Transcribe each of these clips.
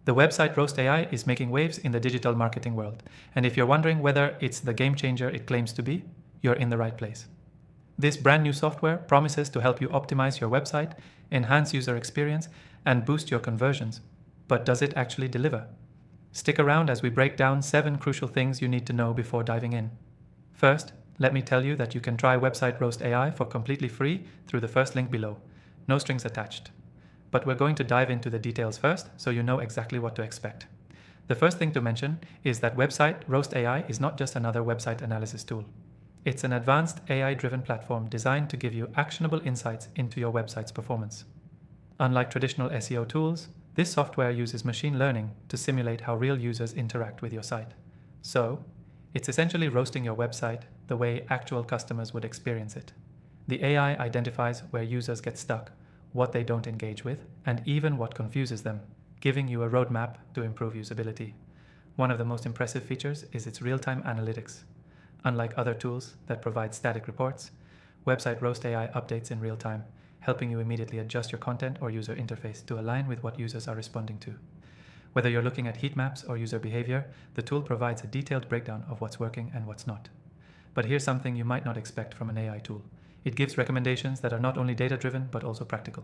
The website Roast AI is making waves in the digital marketing world, and if you're wondering whether it's the game changer it claims to be, you're in the right place. This brand new software promises to help you optimize your website, enhance user experience, and boost your conversions. But does it actually deliver? Stick around as we break down 7 crucial things you need to know before diving in. First, let me tell you that you can try Website Roast AI for completely free through the first link below. No strings attached. But we're going to dive into the details first so you know exactly what to expect. The first thing to mention is that Website Roast AI is not just another website analysis tool. It's an advanced AI-driven platform designed to give you actionable insights into your website's performance. Unlike traditional SEO tools, this software uses machine learning to simulate how real users interact with your site. So, it's essentially roasting your website the way actual customers would experience it. The AI identifies where users get stuck, what they don't engage with, and even what confuses them, giving you a roadmap to improve usability. One of the most impressive features is its real-time analytics. Unlike other tools that provide static reports, Website Roast AI updates in real time, helping you immediately adjust your content or user interface to align with what users are responding to. Whether you're looking at heat maps or user behavior, the tool provides a detailed breakdown of what's working and what's not. But here's something you might not expect from an AI tool. It gives recommendations that are not only data-driven but also practical.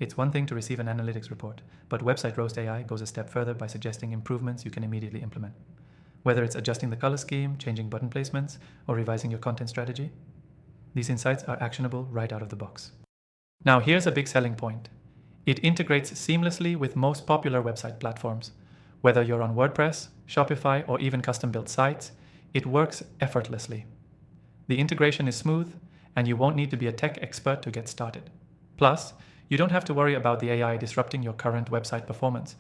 It's one thing to receive an analytics report, but Website Roast AI goes a step further by suggesting improvements you can immediately implement. Whether it's adjusting the color scheme, changing button placements, or revising your content strategy, these insights are actionable right out of the box. Now here's a big selling point. It integrates seamlessly with most popular website platforms. Whether you're on WordPress, Shopify, or even custom-built sites, it works effortlessly. The integration is smooth, and you won't need to be a tech expert to get started. Plus, you don't have to worry about the AI disrupting your current website performance.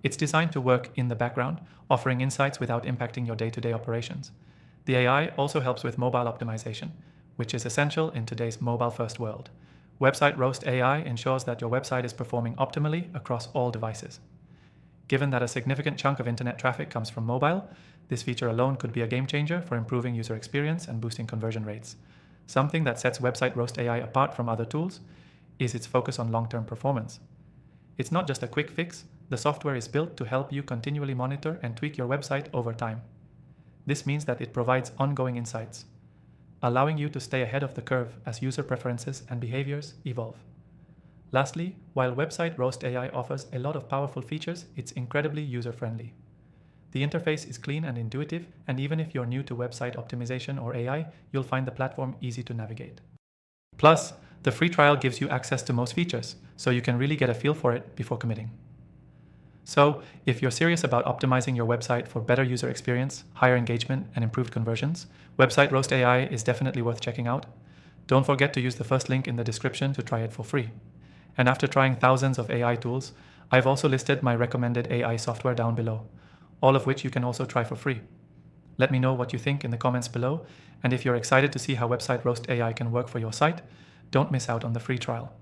It's designed to work in the background, offering insights without impacting your day-to-day operations. The AI also helps with mobile optimization, which is essential in today's mobile-first world. Website Roast AI ensures that your website is performing optimally across all devices. Given that a significant chunk of internet traffic comes from mobile, this feature alone could be a game changer for improving user experience and boosting conversion rates. Something that sets Website Roast AI apart from other tools is its focus on long-term performance. It's not just a quick fix, the software is built to help you continually monitor and tweak your website over time. This means that it provides ongoing insights, allowing you to stay ahead of the curve as user preferences and behaviors evolve. Lastly, while Website Roast AI offers a lot of powerful features, it's incredibly user-friendly. The interface is clean and intuitive, and even if you're new to website optimization or AI, you'll find the platform easy to navigate. Plus, the free trial gives you access to most features, so you can really get a feel for it before committing. So, if you're serious about optimizing your website for better user experience, higher engagement, and improved conversions, Website Roast AI is definitely worth checking out. Don't forget to use the first link in the description to try it for free. And after trying thousands of AI tools, I've also listed my recommended AI software down below, all of which you can also try for free. Let me know what you think in the comments below, and if you're excited to see how Website Roast AI can work for your site, don't miss out on the free trial.